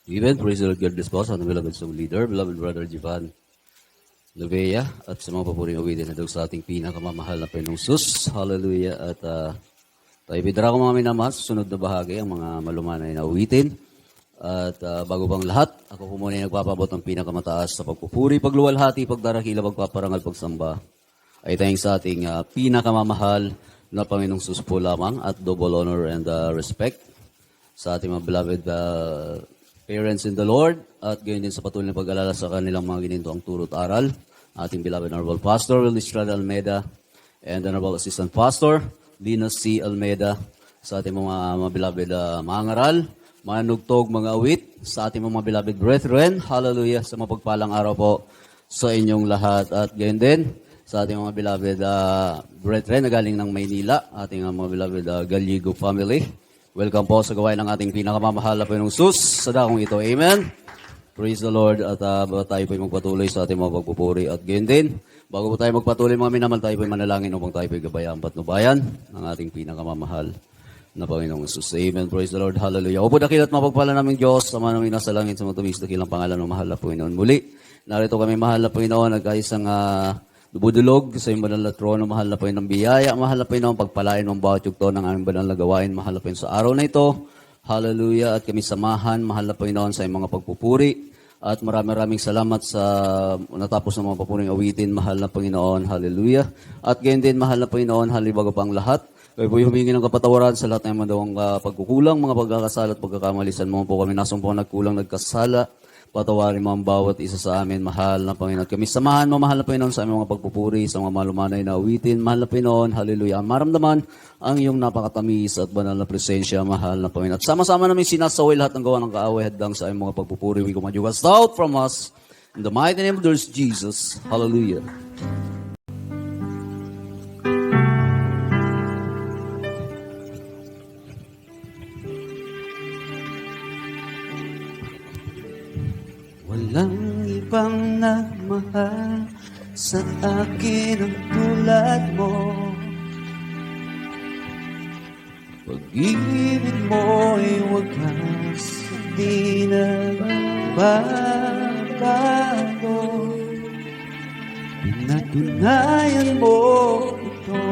Even praise the Lord God this po sa ating beloved song leader, beloved brother Jivan Lovea, at sa mga papuring awitin na daw sa ating pinakamamahal na Panginoong Sus. Hallelujah. At tayo bidra ko mga minamahal sa sunod na bahagi, ang mga malumanay na awitin. At bago pang lahat, ako po muna yung nagpapabot ng pinakamataas sa pagpupuri, pagluwalhati, pagdarakila, pagpaparangal, pagsamba. Ay tayong sa ating pinakamamahal na Panginoong Sus po lamang at double honor and respect sa ating mga beloved parents in the Lord at gayon din sa patuloy na pag-alala sa kanilang mga ginintoang turo't aral. Ating beloved Honorable Pastor Will Estrada Almeida and Honorable Assistant Pastor Linus C. Almeida, sa ating mga beloved mga ngaral, mga nugtog, mga awit, sa ating mga beloved brethren. Hallelujah, sa mapagpalang araw po sa inyong lahat. At gayon din sa ating mga beloved brethren na galing ng Maynila, ating mga beloved Gallego family. Welcome po sa gawain ng ating pinakamamahal na Panginoong Sus sa dakong ito. Amen. Praise the Lord. At tayo po magpatuloy sa ating mga pagpupuri. At gayon din, bago po tayo magpatuloy mga minamahal, tayo po manalangin upang tayo po gabayang patnubayan ng ating pinakamamahal na Panginoong Sus. Amen. Praise the Lord. Hallelujah. Opo dakilat mapagpala namin Diyos, sama namin nasa langit sa matumis dakilang pangalan ng mahal na Panginoon. Muli, narito kami mahal na Panginoon, nagkaisang budulog sa iyong banal na trono, mahal na Panginoon ng biyaya, mahal na Panginoon pagpalain ng bawat yugto ng aming banal na gawain, mahal na Panginoon sa araw na ito. Hallelujah. At kami samahan, mahal na Panginoon, sa iyong mga pagpupuri. At maraming salamat sa natapos ng mga papuring awitin, mahal na Panginoon. Hallelujah. At gayon din, mahal na Panginoon, halibago pang lahat, kayo po humingi ng kapatawaran sa lahat ng madawang pagkukulang, mga pagkakasala at pagkakamalisan mo po kami nasumpo nagkulang, nagkasala. Patawarin mo ang bawat isa sa amin, mahal na Panginoon. Kami samahan mo, mahal na Panginoon, sa aming mga pagpupuri, sa mga malumanay na awitin, mahal na Panginoon, hallelujah. Maramdaman ang iyong napakatamis at banal na presensya, mahal na Panginoon. At sama-sama namin sinasaway lahat ng gawa ng kaaway hadang sa aming mga pagpupuri. We command you cast out from us. In the mighty name of the Lord Jesus, hallelujah. Walang ibang nagmahal sa akin ang tulad mo. Pag-ibig mo'y wagas, di nagbabago. Pinatunayan mo ito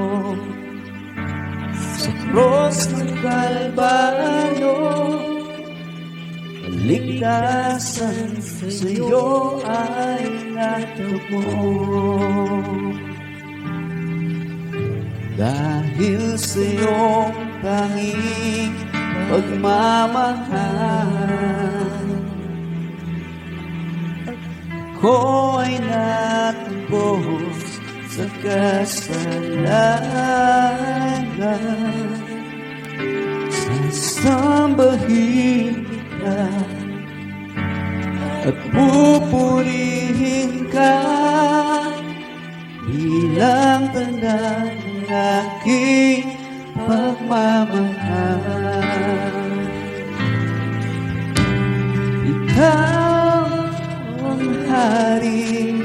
sa cross ng Kalbaryo. Ligtasan sa iyo ay natagpo. Dahil sa iyong tanging pagmamahal, ako ay natubos sa kasalanan. Sasambahin at pupurihin ka bilang tanda ng aking pagmamahal. Ikaw ang hari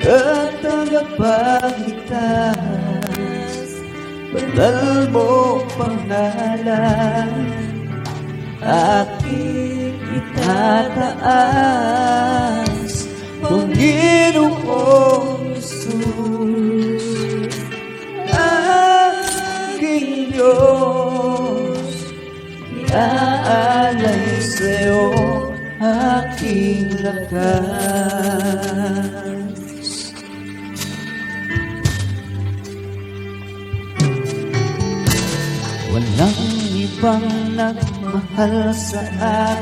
at tagapagligtas, banal mo pangalan aking itataas, Panginoong Jesus, aking Diyos, iaalay sa'yo aking lakas. Walang ibang nagmahal sa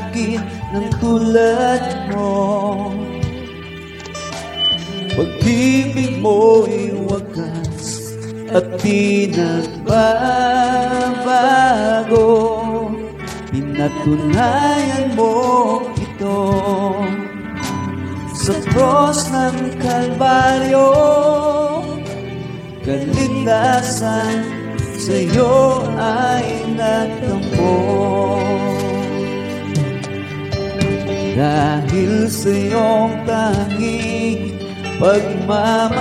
akin ng tulad mo. Pag-ibig mo'y wagas at di nagbabago. Pinatunayan mo ito sa cross ng Kalbaryo. Kaligtasan sa iyo ay natampo. Dahil sa iyong tanging pagmamahal,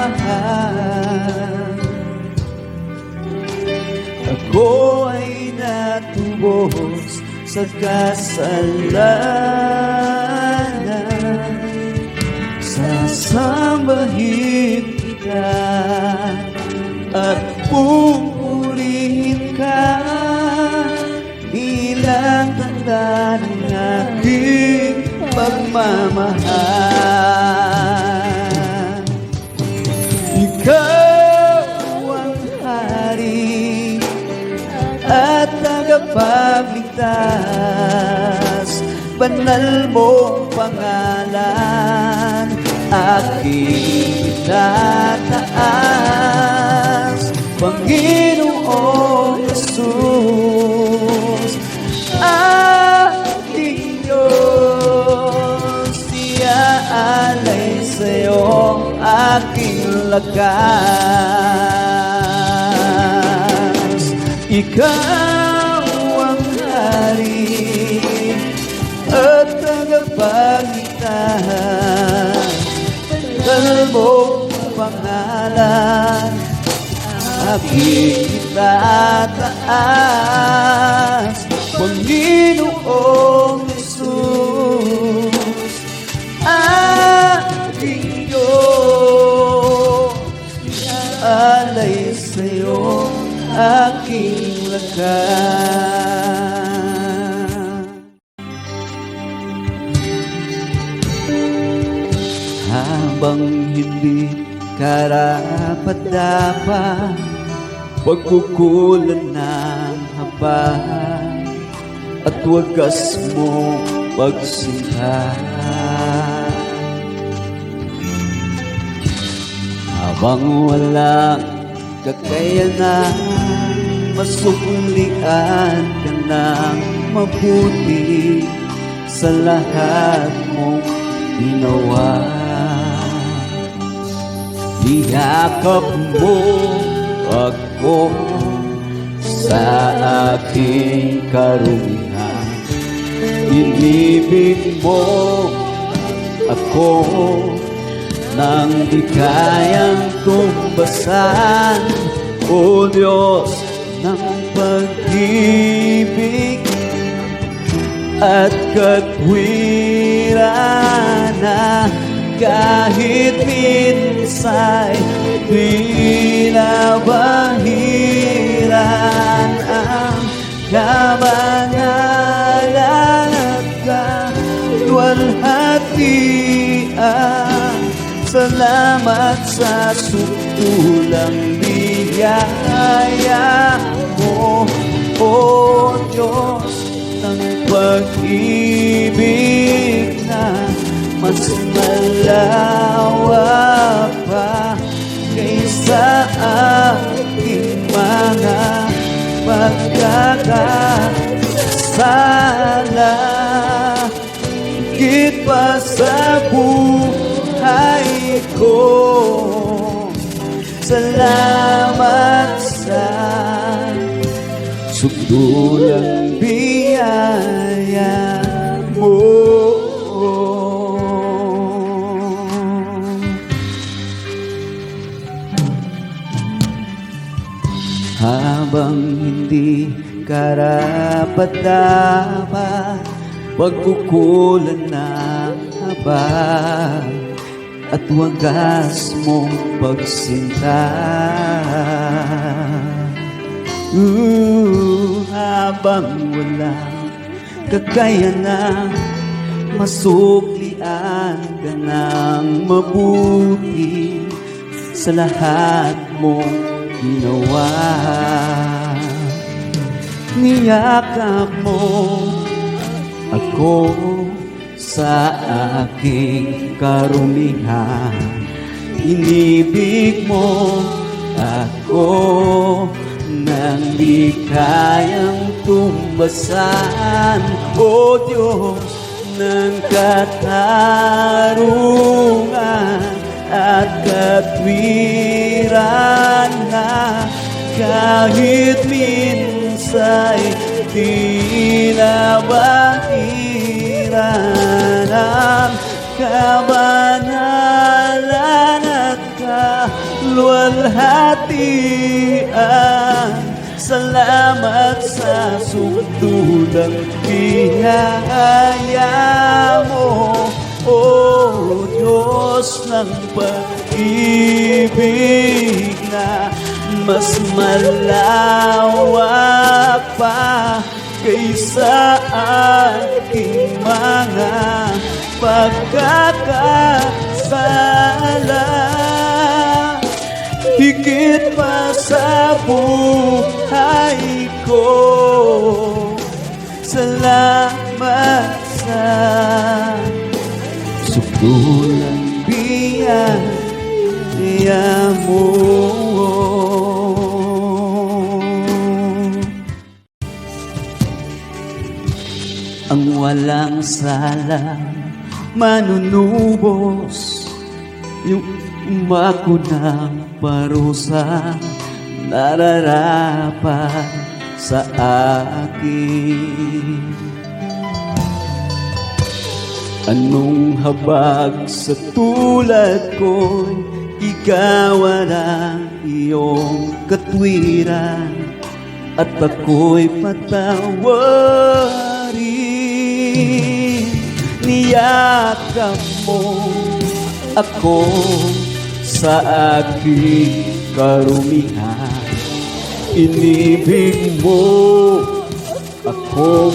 ako ay natubos sa kasalanan. Sasambahin kita at pupurihin ka bilang tanda ng aking pagmamahal. Ikaw ang hari at tagapagligtas, banal mong pangalan aking itataas. Panginoong Jesus, ating Diyos, iaalay sa'yo aking lakas. Ikaw ang hari at tagapagligtas, banal mong pangalan aking itataas. Panginoong Jesus, aking Diyos, alay sa'yo aking lakas. Habang hindi karapat-dapat, pagkukulan ng haba at wagas mong pagsinta. Habang walang kakayanan, masuklian ka ng mabuti sa lahat mong ginawa. Niyakap mo ako sa aking karumihan, inibig mo ako nang di kayang tumbasan. O Diyos ng pag-ibig at katwiran, na kahit minsan di nabahiran ang kabanalan at kaluwalhatian. Salamat sa sukulang biyaya mo, O Diyos ng pag-ibig na mas malawak pa kaysa aking mga pagkakasala. Higit pa sa buhay ko, salamat sa sukulang biyaya mo. Habang hindi karapat-dapat, pagkukulan ng haba at wagas mong pagsinta. Habang walang kakayanan, masuklian ka ng mabuti sa lahat mong ginawa. Niyakap mo ako sa aking karumihan, inibig mo ako nang di kayang tumbasan. O Diyos ng katarungan at katwiran, na kahit minsay di nabahiran ang kabanalan at kaluwalhatian. Salamat sa sukdulang biyaya mo, O Diyos ng pag-ibig na mas malawak pa kaysa aking mga pagkakasala. Higit pa sa buhay ko, salamat sa sukdulang biyaya mo. Ang walang sala manunubos, yung makunang parusa nararapat sa akin. Anong habag sa tulad ko'y ikaw ang iyong katwiran, at ako'y patawarin. Niyakap mo ako sa aking karumihan, inibig mo ako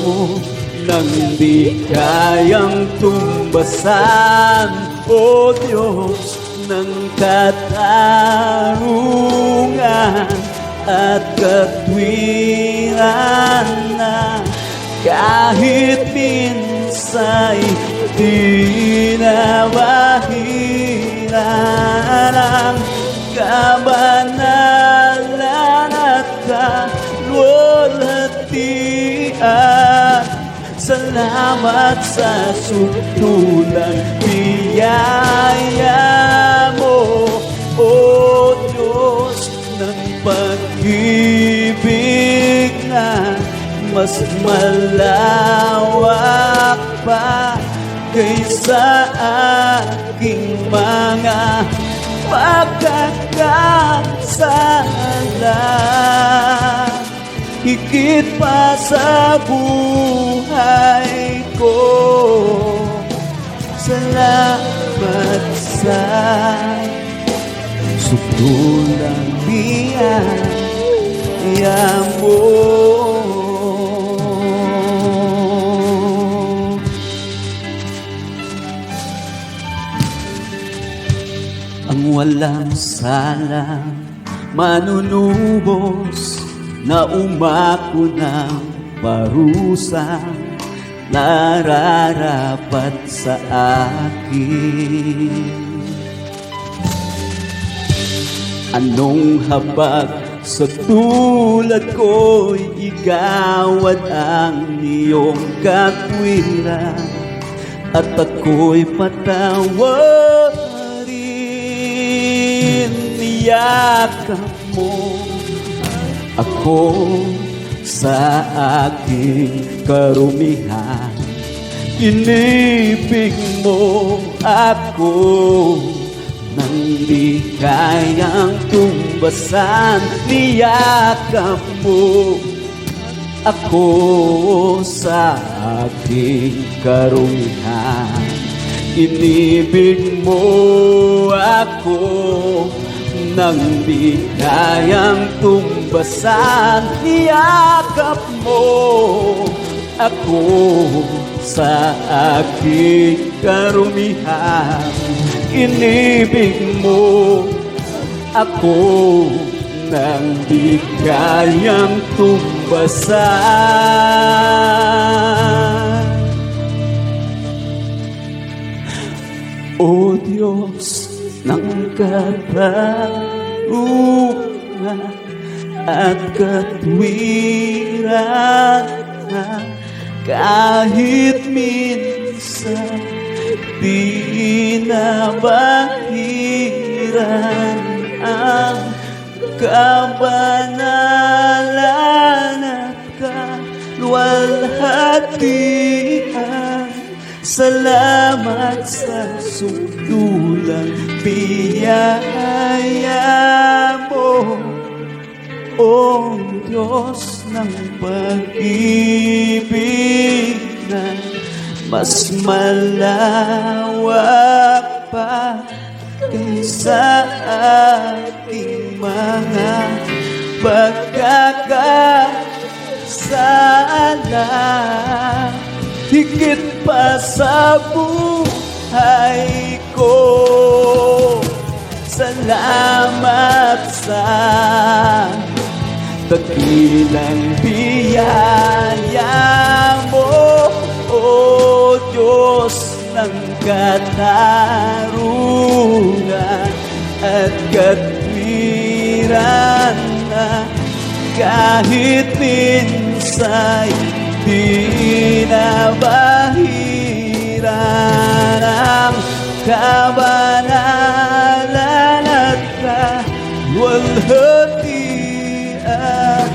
nang di kayang tumbasan. O Diyos ng katarungan at katwiran, na kahit minsa'y di na mahiran ang kabanalan at kalwalhatian. Salamat sa sukdulang biyaya mo, O Diyos ng pag-ibig na mas malawak pa kaysa aking mga pagkakasala. Higit pa sa buhay ko, salamat sa sukdulang biyaya mo. Ang walang sala manunubos, na umako ng parusa nararapat sa akin. Anong habag sa tulad ko'y igawad ang iyong katwiran, at ako'y patawarin. Niyakap mo ako sa aking karumihan, inibig mo ako nang di kayang tumbasan. Niyakap mo ako sa aking karumihan, inibig mo ako nang di kayang tumbasan. Niyakap mo ako sa aking karumihan, inibig mo ako nang di kayang tumbasan. O Diyos ng katarungan at katwiran, na kahit minsan di na mahiran ang kabanalan at kalwalhatian. Salamat sa sukdulang biyaya mo, O Diyos ng pag-ibig na mas malawak pa kaysa aking mga pagkakasala. Higit pa sa buhay ko, salamat sa dakilang biyaya mo, O Diyos ng katarungan at katwiran na kahit minsa'y di nabahiran ang kabanalan at kaluwalhatian.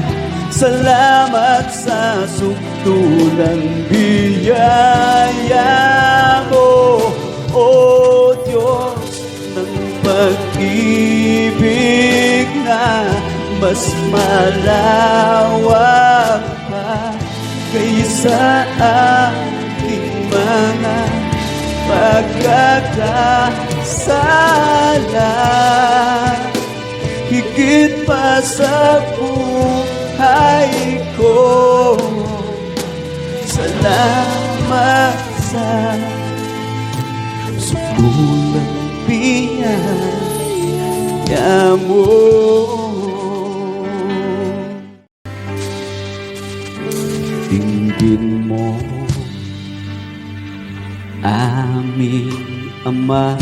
Salamat sa sukdulang biyaya mo, O Diyos ng pag-ibig na mas malawak pa kaysa aking mga pagkakasala. Higit pa sa buhay ko, salamat sa sukdulang biyaya mo. Dinggin mo, aming Ama,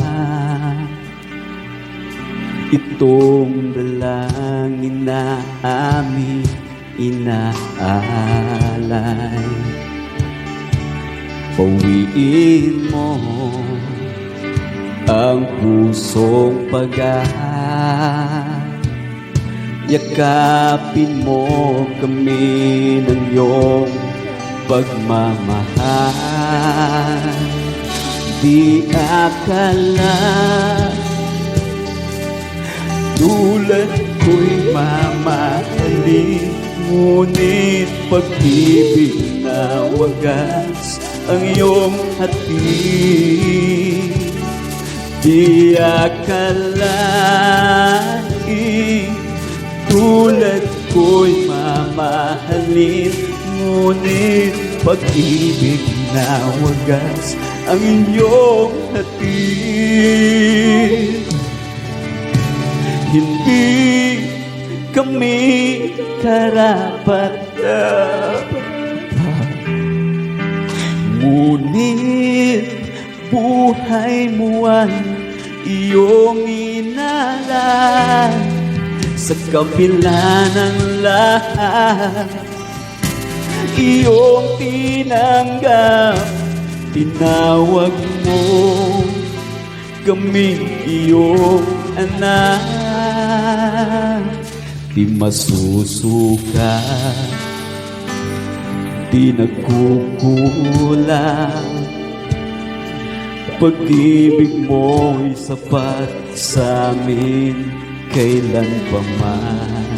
itong dalangin na aming inaalay. Pawiin mo ang pusong yakapin mo kami ng iyong pagmamahal. Di akala tulad ko'y mamahalin, ngunit pag-ibig na wagas ang iyong hatid. Di akalain tulad ko'y mamahalin, ngunit pag-ibig na wagas ang inyong hatid. Hindi kami karapat-dapat, ngunit buhay mo ay iyong inalay. Sa kabila ng lahat, iyong tinanggap. Tinawag mo kaming iyong anak. Di masusuka, di nagkukulang. Pag-ibig mo'y sapat sa amin kailan pa man.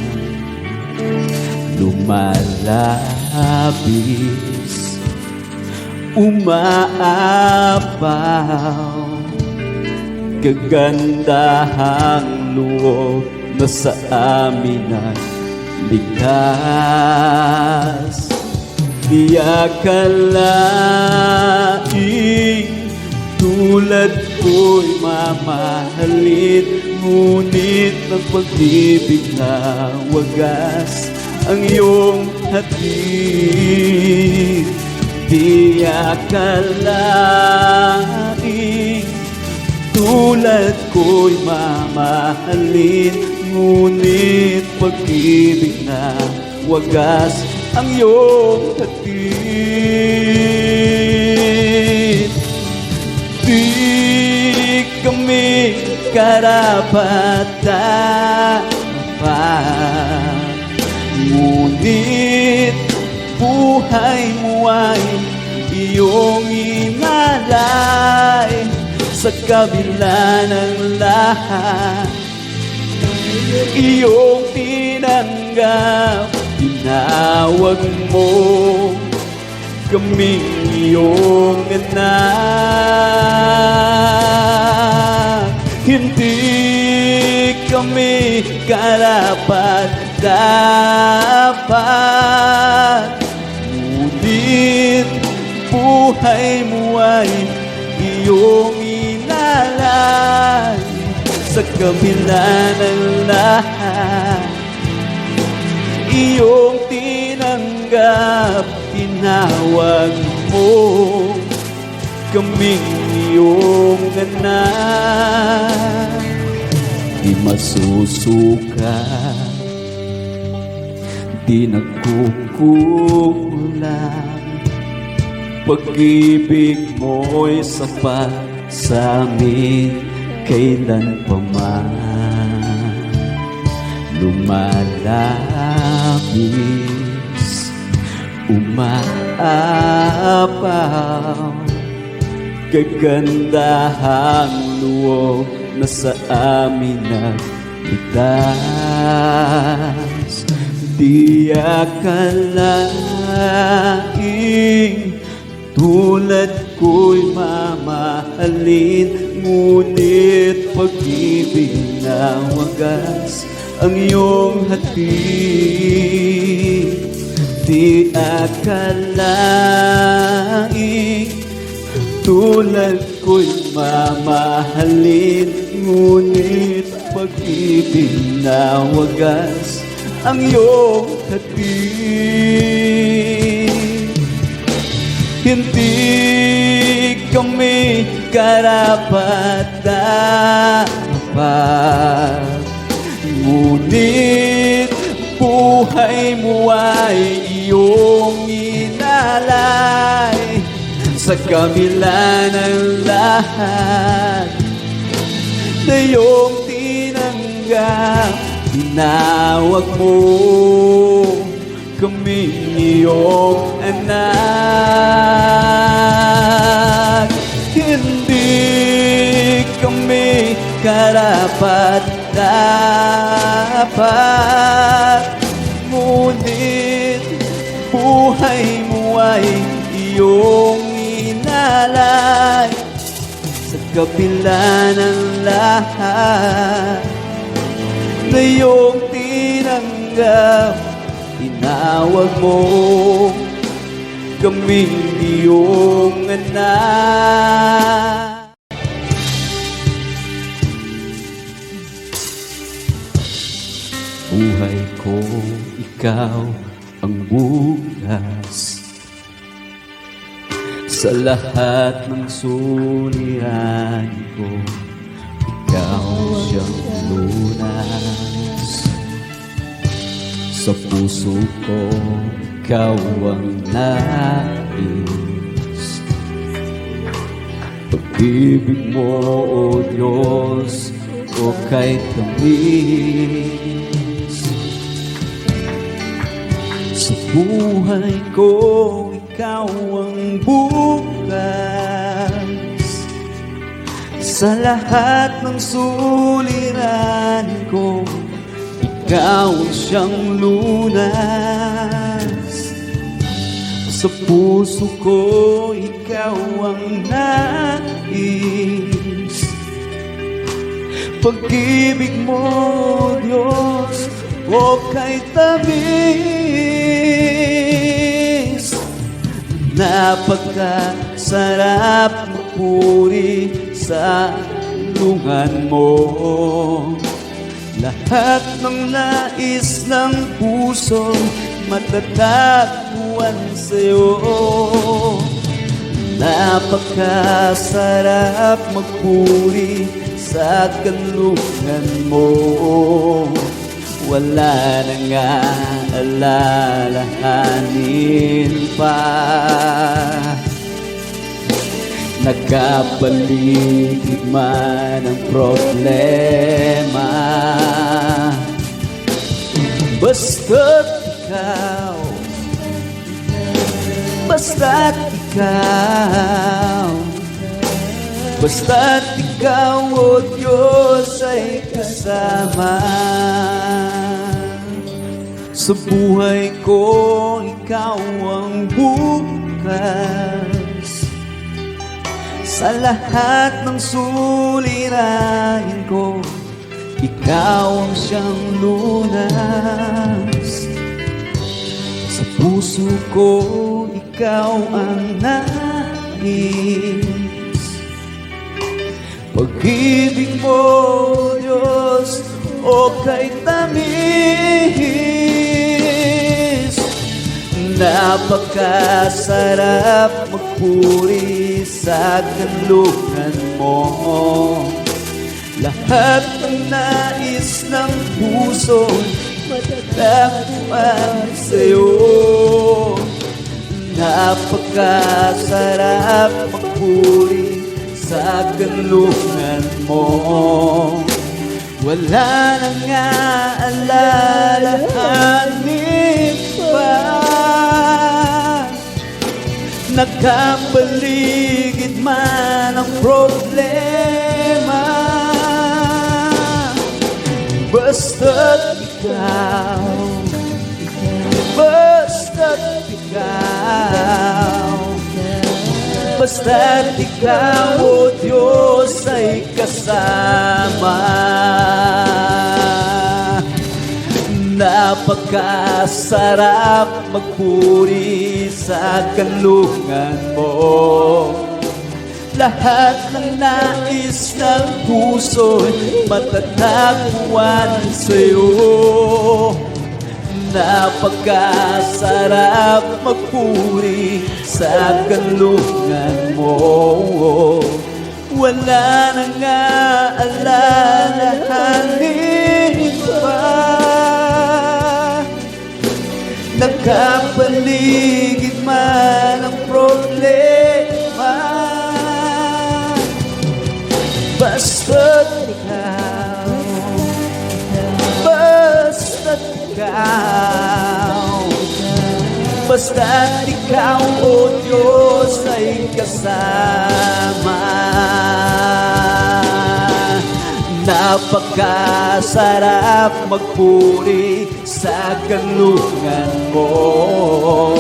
Lumalabis, umaapaw, kagandahang loob na sa amin ay likas. Di akalain tulad ko'y mamahalin, ngunit ang pag-ibig na wagas ang iyong hatid. Di akalain tulad ko'y mamahalin, ngunit pag-ibig na wagas ang iyong hatid. Di kami karapat-dapat, ngunit buhay mo ay iyong inalay. Sa kabila ng lahat, iyong tinanggap. tinawag mo kaming iyong anak. Hindi kami karapat-dapat, ngunit buhay mo ay iyong inalay. Sa kabila ng lahat, iyong tinanggap, tinawag mo kaming iyong anak. Di masusuka, di nagkukulang, pag-ibig mo'y sapat sa amin kailan pa man. Lumalabis, umaapaw, kagandahang loob na sa amin nagligtas. Di akalaing tulad ko'y mamahalin, ngunit pag-ibig na wagas ang iyong hatid. Di akalaing tulad ko'y mamahalin, ngunit pag-ibig na wagas ang iyong hatid. Hindi kami karapat-dapat, ngunit buhay mo ay iyong inalay. Sa kabila ng lahat, na iyong tinanggap, tinawag mo kaming iyong anak. Hindi kami karapat-dapat, ngunit buhay mo ay iyong inalay. Sa kabila ng lahat, na iyong tinanggap, tinawag mo kaming iyong anak. Buhay ko, ikaw ang bukas sa lahat ng suliran ko. Ikaw siyang lunas sa puso ko, ikaw ang nais. Pag-ibig mo, O Diyos, o kahit tamis. Sa buhay ko, ikaw ang bukas sa lahat ng suliran ko. Ikaw ang siyang lunas sa puso ko, ikaw ang nais. Pag-ibig mo, Diyos, o kahit tamis, napakasarap magpuri sa lungan mo. Lahat ng nais ng puso matatagpuan sa'yo. Napakasarap magpuri sa kanlungan mo. Wala na nga alalahanin pa. Nagkapaligid man ang problema, basta't ikaw, basta't ikaw, basta't ikaw, O Diyos, ay kasama. Sa buhay ko, ikaw ang bukas. Sa lahat ng suliranin ko, ikaw ang siyang lunas. Sa puso ko, ikaw ang nais. Pag-ibig mo, Diyos, o kay tamis. Napakasarap magpuri sa kanlungan mo. Lahat ng nais ng puso matatagpuan sa'yo. Napakasarap magpuri sa kanlungan mo. Wala nang aalalahanin pa. Nakapaligid man ang problema. Basta't ikaw, basta't ikaw, basta't ikaw, o Diyos, ay kasama. Napakasarap magpuri sa kanlungan mo. Lahat ng nais ng puso'y matatagpuan sa'yo. Napakasarap magpuri sa kanlungan mo. Wala nang aalalahanin pa. Nakapaligid man ang problema. Basta't ikaw, basta't ikaw, basta't ikaw, o Diyos, ay kasama. Napakasarap magpuri sa kanlungan mo.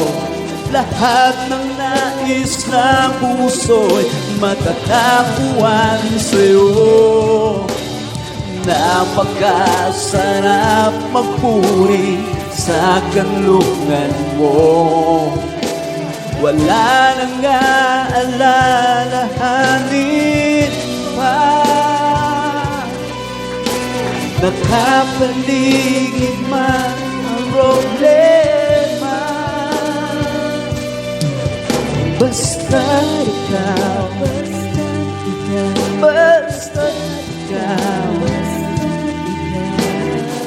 Lahat ng nais na puso'y matatagpuan sa'yo. Napakasarap magpuri sa kanlungan mo. Wala nang aalalahanin pa. Nakapaligid man ang problema. Basta't ikaw, basta't ikaw,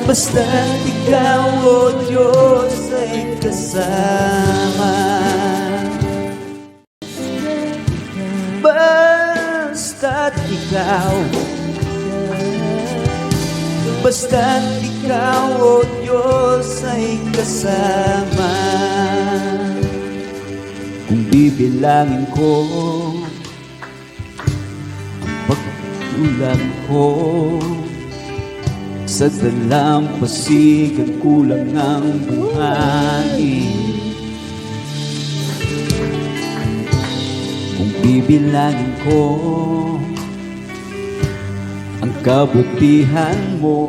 basta't ikaw, o Diyos, ay kasama. Basta't ikaw, basta't ikaw, o Diyos, ay kasama. Kung bibilangin ko ang pagkulang ko, sa dalampasigan kulang ang buhayin. Kung bibilangin ko ang kabutihan mo,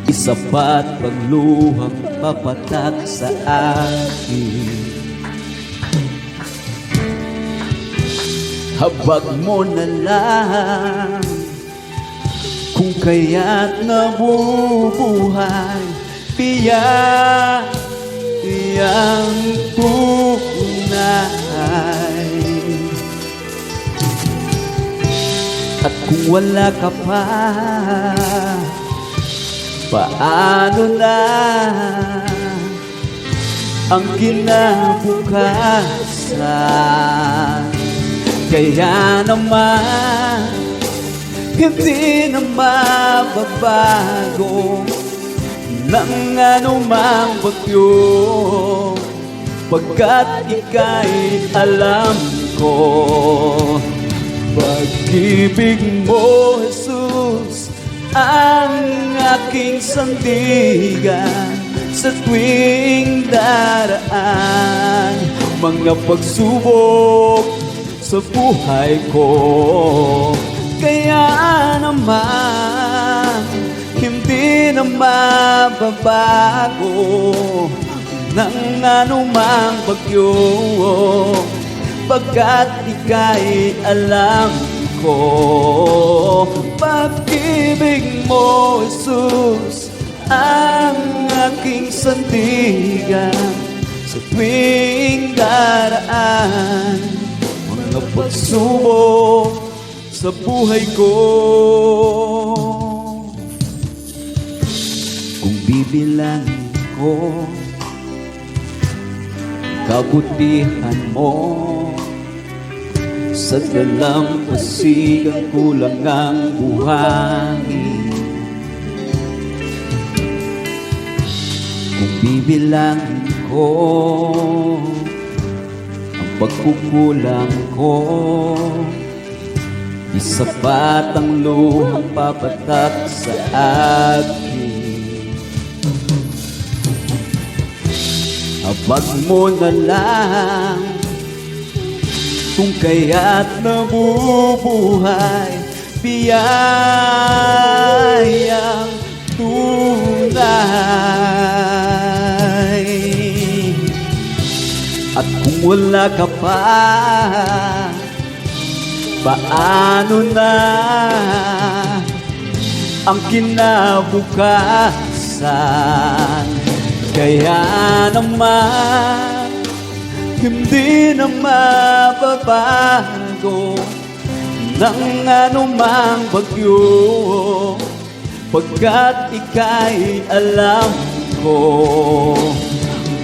isapat pang luhang papatak sa akin. Habag mo na lang kung kaya't nabubuhay, biyayang tunay. At kung wala ka pa, paano na ang kinabukasan? Kaya naman hindi na mababago ng anumang bagyo, pagkat ika'y alam ko. Pag-ibig mo, Jesus, ang aking sandigan sa tuwing daraan. Mga pagsubok sa buhay ko, kaya naman hindi na mababago ng anumang bagyo, pagkat ika'y alam ko. Pag-ibig mo, Jesus, ang aking sandigan sa tuwing daraan. Mga pagsubok sa buhay ko, kung bibilangin ko kabutihan mo, sa dalampasigan kulang ang buhangin. Kung bibilangin ko ang pagkukulang ko, di sapat ang luhang papatak sa akin. Abag mo na lang kung kaya't nabubuhay, biyayang tunay. At kung wala ka pa, paano na ang kinabukasan? Kaya naman hindi na mababago ng anumang bagyo, pagkat ika'y alam ko.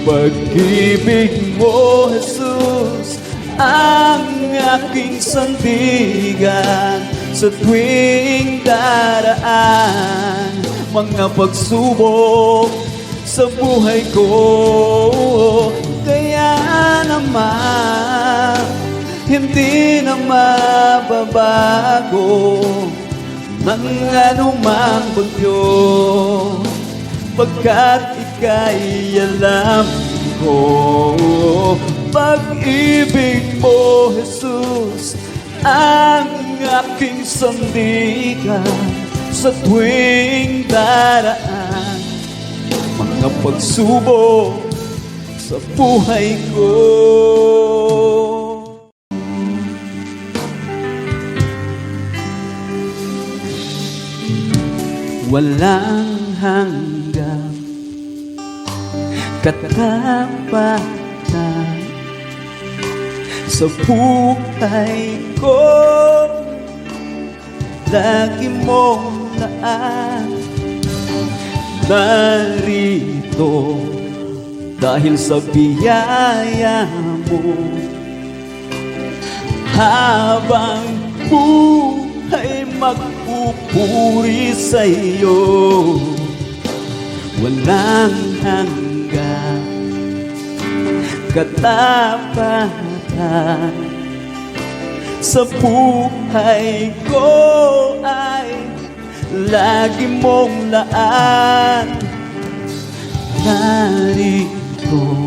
Pag-ibig mo, Jesus, ang aking sandigan sa tuwing daraan. Mga pagsubok sa buhay ko, kaya naman hindi na mababago ng anumang bagyo, pagkat ika'y alam ko. Pag-ibig mo, Jesus, ang aking sandigan sa tuwing daraan. Mga pagsubok sa buhay ko, walang hanggang katapatan sa buhay ko. Lagi mong laan narito dahil sa biyaya mo. Habang buhay magpupuri sa iyo, walang hanggang katapatan sa buhay ko ay lagi mong laan narito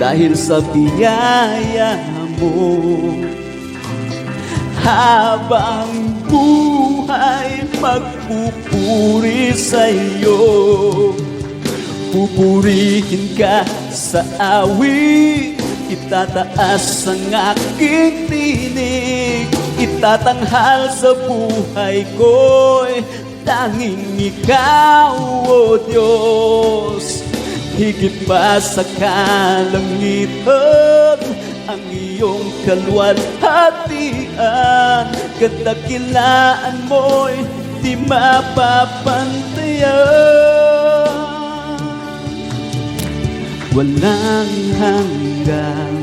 dahil sa biyaya mo. Habang buhay magpupuri sa iyo, pupurihin ka sa awit, itataas ang aking tinig, itatanghal sa buhay ko'y tanging ikaw, O Diyos. Higit pa sa kalangitan ang iyong kaluwalhatian, kadakilaan mo'y di mapapantayan. Walang hanggang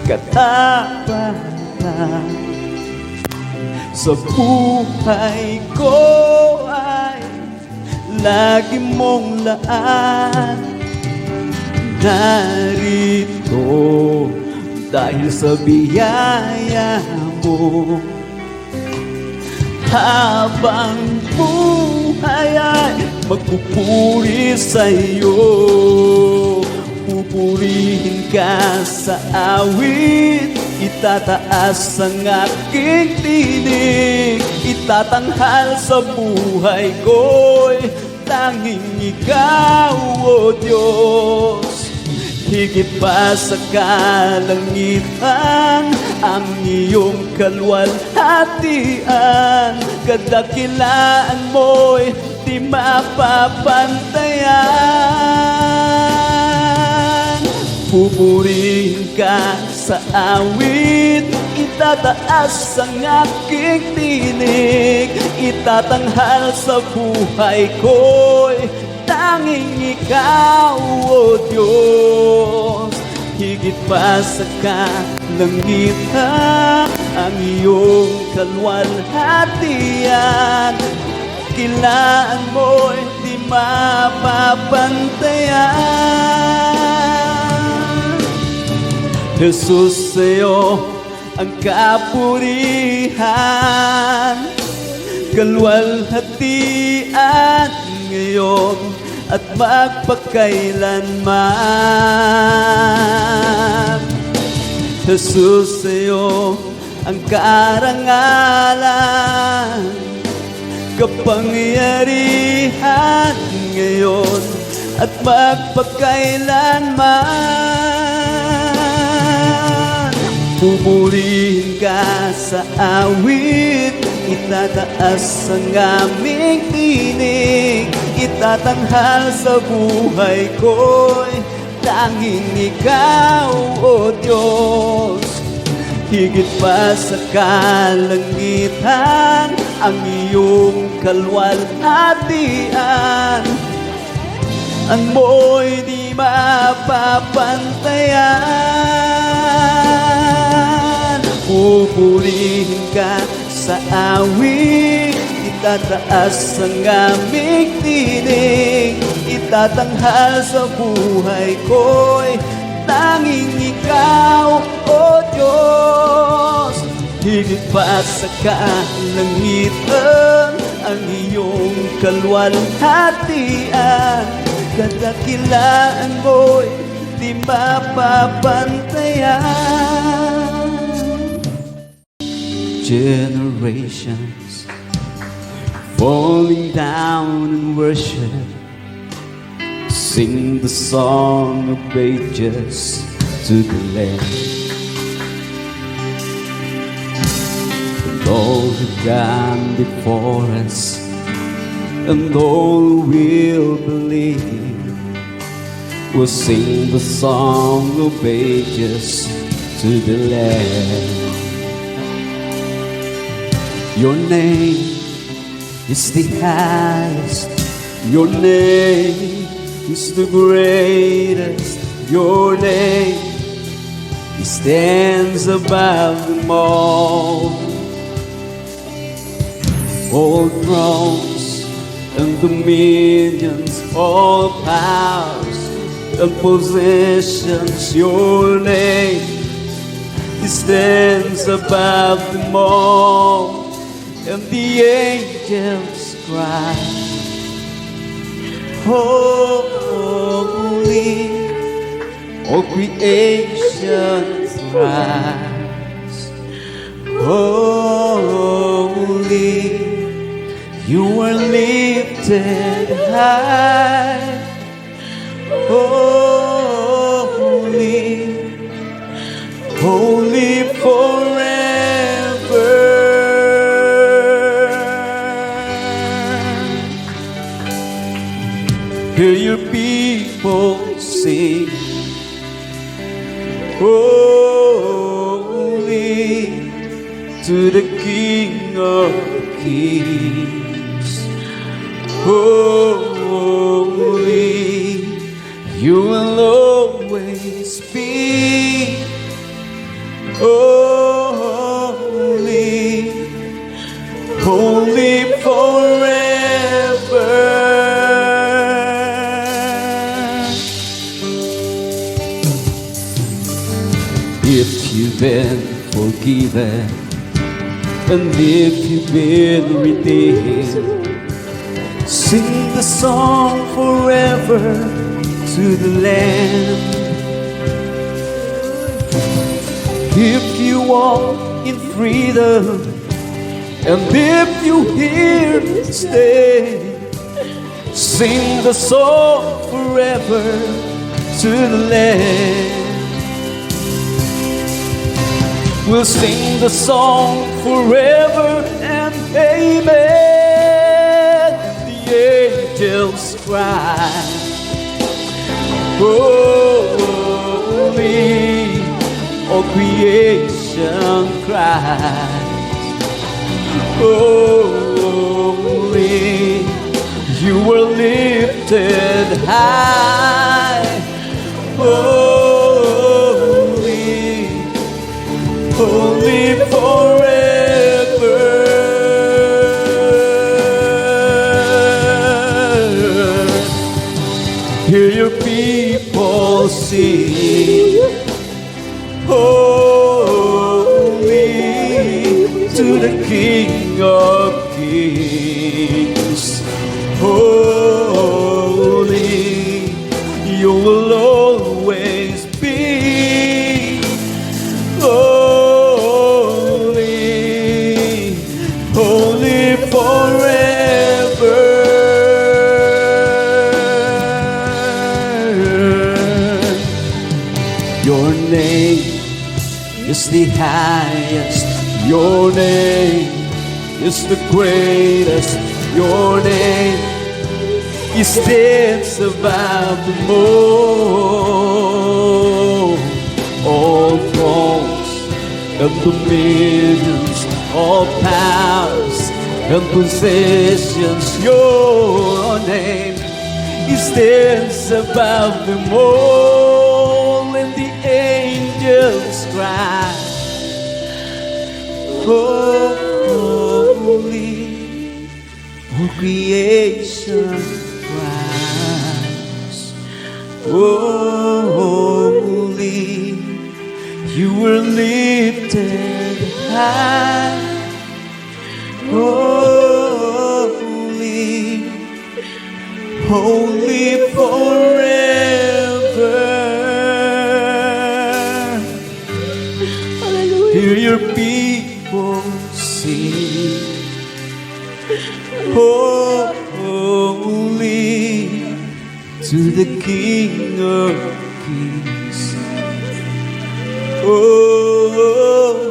katapatan sa buhay ko ay lagi mong laan narito dahil sa biyaya mo. habang buhay ay magpupuri sa'yo. Pupurihin ka sa awit, itataas ang aking tinig, itatanghal sa buhay ko'y tanging ikaw, O Diyos. Higit pa sa kalangitan ang iyong kalwalhatian, kadakilaan mo'y di mapapantayan. Pupurihin ka sa awit, itataas ang aking tinig, itatanghal sa buhay ko'y tanging ikaw, O Diyos. Higit pa sa kalangitan ang iyong kalwalhatian, kilaan mo'y di mapapantayan. Jesus, sa'yo ang kapurihan, kalwalhatian ngayon at magpakailanman. Jesus, sa'yo ang karangalan, kapangyarihan ngayon at magpakailanman. Pupurihin ka sa awit, itataas ang aming tinig, itatanghal sa buhay ko'y tanging ikaw, O Diyos. Higit pa sa kalangitan ang iyong kalwalhatian, ang mo'y di mapapantayan. Pupurihin ka sa awit, itataas ang aming tinig, itatanghal sa buhay ko'y tanging ikaw, O Diyos. Higit pa sa kalangitan ang iyong kalwalhatian, kadakilaan mo'y di mapapantayan. Generations falling down in worship, sing the song of ages to the Lamb. And all who've gone before us, and all who will believe, will sing the song of ages to the Lamb. Your name is the highest, your name is the greatest, your name, it stands above them all. All thrones and dominions, all powers and possessions, your name, it stands above them all. And the angels cry, holy, all creation cries, holy, you are lifted high, holy, holy forever. Hear your people sing, holy, to the King of Kings. Holy, you will always be. Holy, holy forever. If you've been forgiven, And if you've been redeemed, sing the song forever to the Lamb. If you walk in freedom, and if you hear stay, sing the song forever to the Lamb. We'll sing the song forever and amen. The angels cry, holy, all creation cries, holy, you were lifted high, holy, holy forever. Hear your people sing, holy to the King of Kings. Holy, you will always be. Holy, holy forever. Your name is the highest. Your name is the greatest. Your name stands above them all thrones and dominions, all powers and possessions. Your name stands above them all, and the angels cry, holy. All creation cries, holy, you were lifted high, holy, holy forever. Hallelujah. Hear your people sing, holy to the King of Kings. Holy,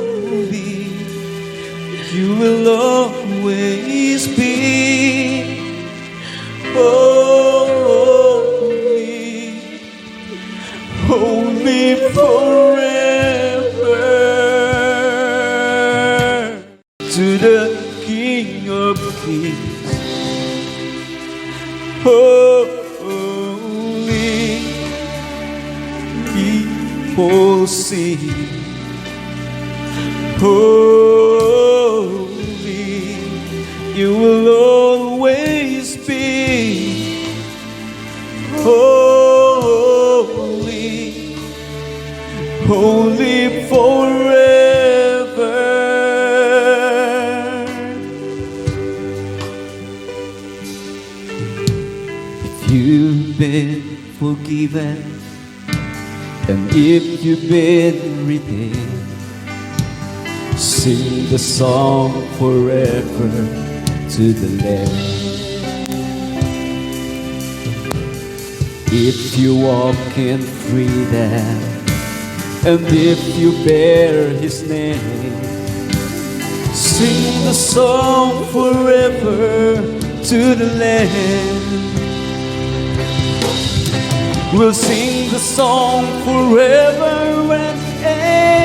you will always be. Holy, holy forever. To the King of Kings. Holy, people sing, holy, you will always be. Holy, holy forever. You've been forgiven, and if you've been redeemed, sing the song forever to the Lamb. If you walk in freedom, and if you bear His name, sing the song forever to the Lamb. We'll sing the song forever and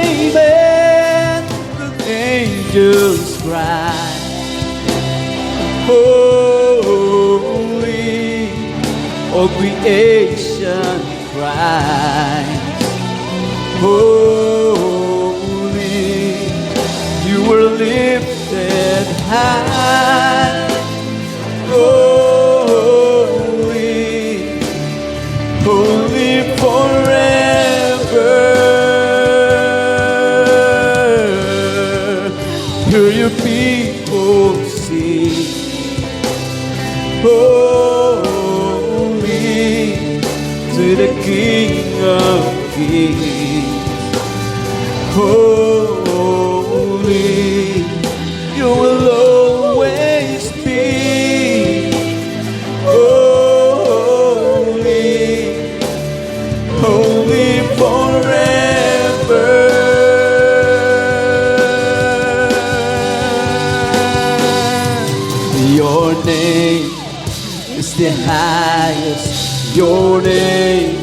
amen. The angels cry, holy, all creation cries, holy, you were lifted high, holy, holy forever. Hear your people sing. Holy to the King of Kings. Holy, you will always be. Holy, holy forever. Your name is the highest. Your name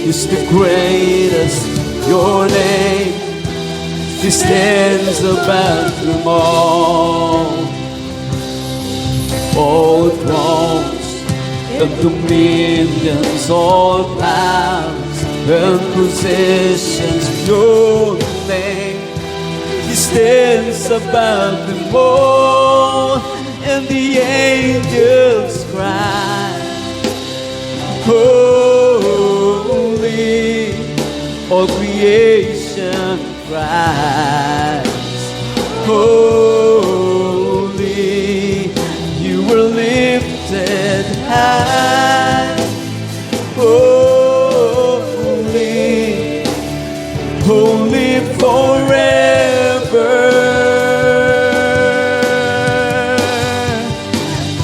is the greatest. Your name, it stands above them all. All thrones and dominions, all powers and positions. Your name, it stands above them all. And the angels cry, holy, all creation cries, holy, you were lifted high, holy, holy forever.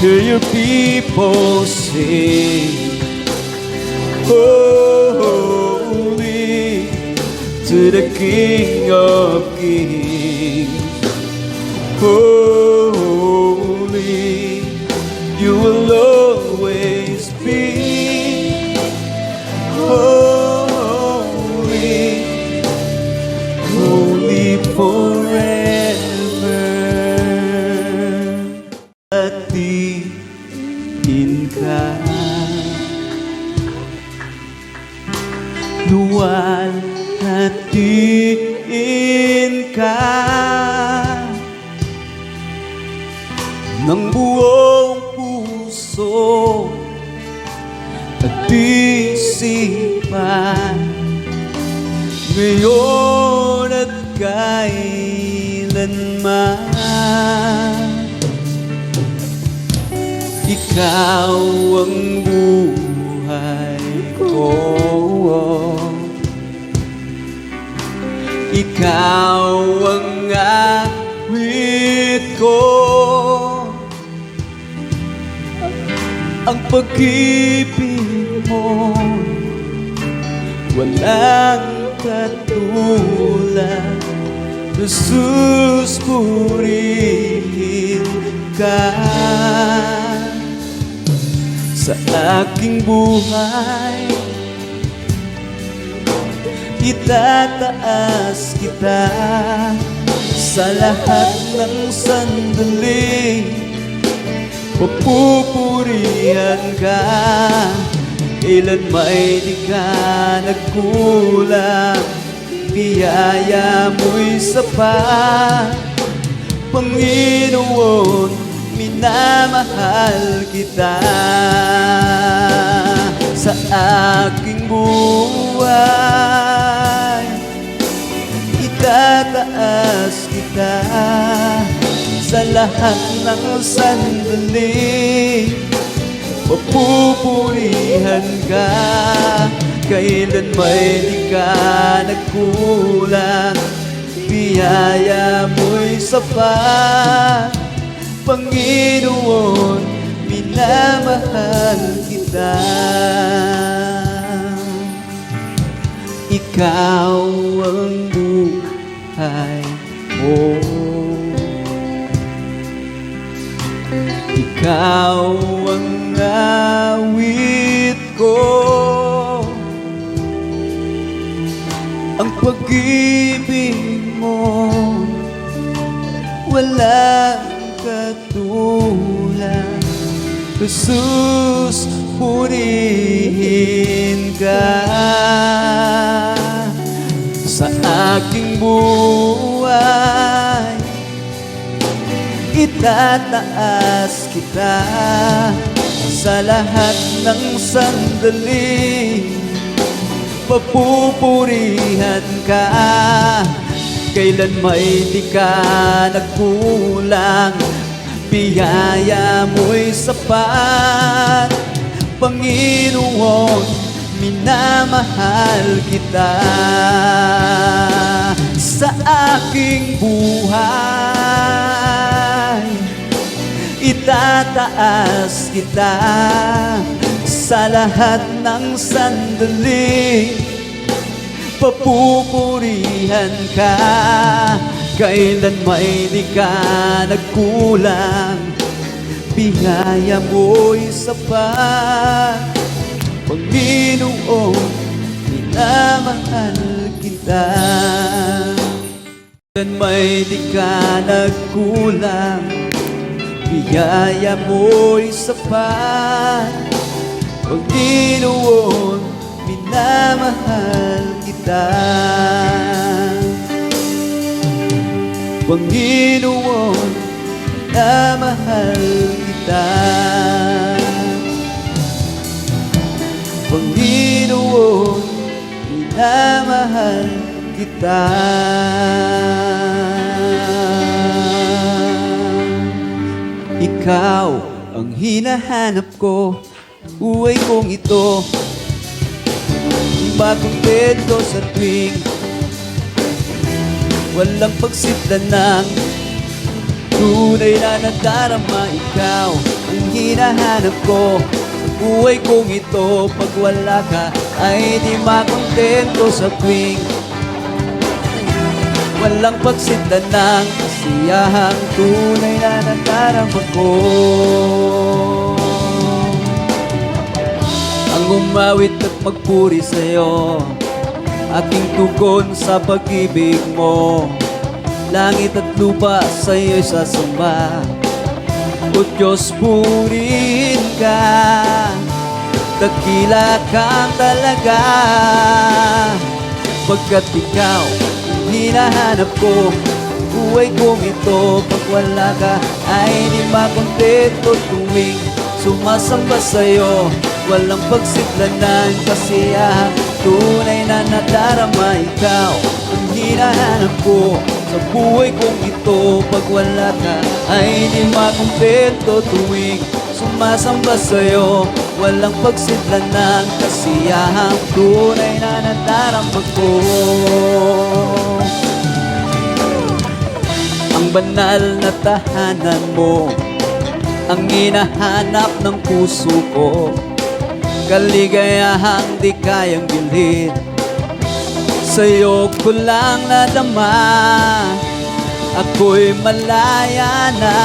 Hear your people sing, holy to the King of Kings. Holy, you will always be. Holy, holy forever. Atiin ka, luwalhatiin ka ng buong puso at isipan, ngayon at kailanman. Ikaw ang buhay ko, ikaw ang awit ko, ang pag-ibig mo walang katulad. Jesus, purihin ka sa aking buhay. Itataas kita sa lahat ng sandali. Papupurihan ka, kailan may di ka nagkulang. Biyaya mo'y sapat, Panginoon, minamahal kita. Sa aking buhay, itataas kita sa lahat ng sandali. Papupurihan ka, kailan may di ka nagkulang. Biyaya mo'y sapat, Panginoon, minamahal kita. Ikaw ang buhay ko, ikaw ang awit ko, ang pag-ibig mo walang katulad. Jesus, purihin ka sa aking buhay. Itataas kita sa lahat ng sandali. Papupurihan ka, Kailan may di ka nagkulang, biyaya mo'y sapat. Panginoon, minamahal kita. Sa aking buhay, itataas kita. Sa lahat ng sandali, papupurihan ka. Kailan may di ka nagkulang, biyaya mo'y sapat. Panginoon, minamahal kita. Kailan may di ka nagkulang, biyaya mo'y sapat. Panginoon, minamahal kita. Panginoon, minamahal kita. Panginoon, minamahal kita. Ikaw ang hinahanap ko, buhay kong ito. Makontento sa tuwing walang pagsidlan ng tunay na nadarama. Ikaw ang hinahanap ko sa buhay kong ito. Pag wala ka ay di makontento sa tuwing walang pagsidlan ng kasiyahang tunay na nadarama ko. Ang umawit at magpuri sa'yo, aking tugon sa pag-ibig mo. Langit at lupa sa'yo'y sasamba. O Diyos, purihin ka, dakila kang talaga. Pagkat ikaw ang hinahanap ko, buhay kong ito. Pag wala ka ay di makontento tuwing sumasamba sa'yo. Walang pagsidlan ng kasiyahang tunay na nadarama. Ikaw ang hinahanap ko sa buhay kong ito. Pag wala ka ay di makontento tuwing sumasamba sa'yo. Walang pagsidlan ng kasiyahang tunay na nadarama ko. Ang banal na tahanan mo ang hinahanap ng puso ko. Kaligayahang di kayang bilhin, sa'yo ko lang nadama. Ako'y malaya na,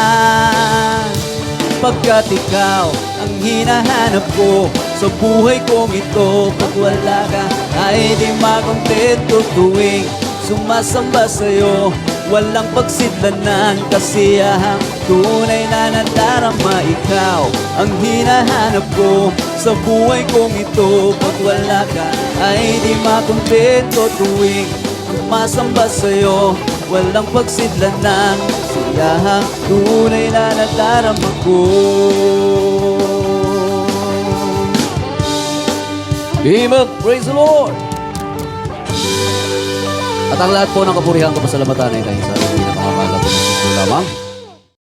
pagkat ikaw ang hinahanap ko sa buhay kong ito. Pag wala ka ay di makontento tuwing sumasamba sa'yo. Walang pagsidlan ng kasiyahang tunay na nadarama. Ikaw ang hinahanap ko sa buhay kong ito. Pag wala ka ay di makontento tuwing sumasamba sa'yo. Walang pagsidlan ng kasiyahang tunay na nadarama ko. Amen. Praise the Lord. At ang lahat po ng kapurihan ko, pasalamatan ay dahil sa ating pinakamamahal na po lamang.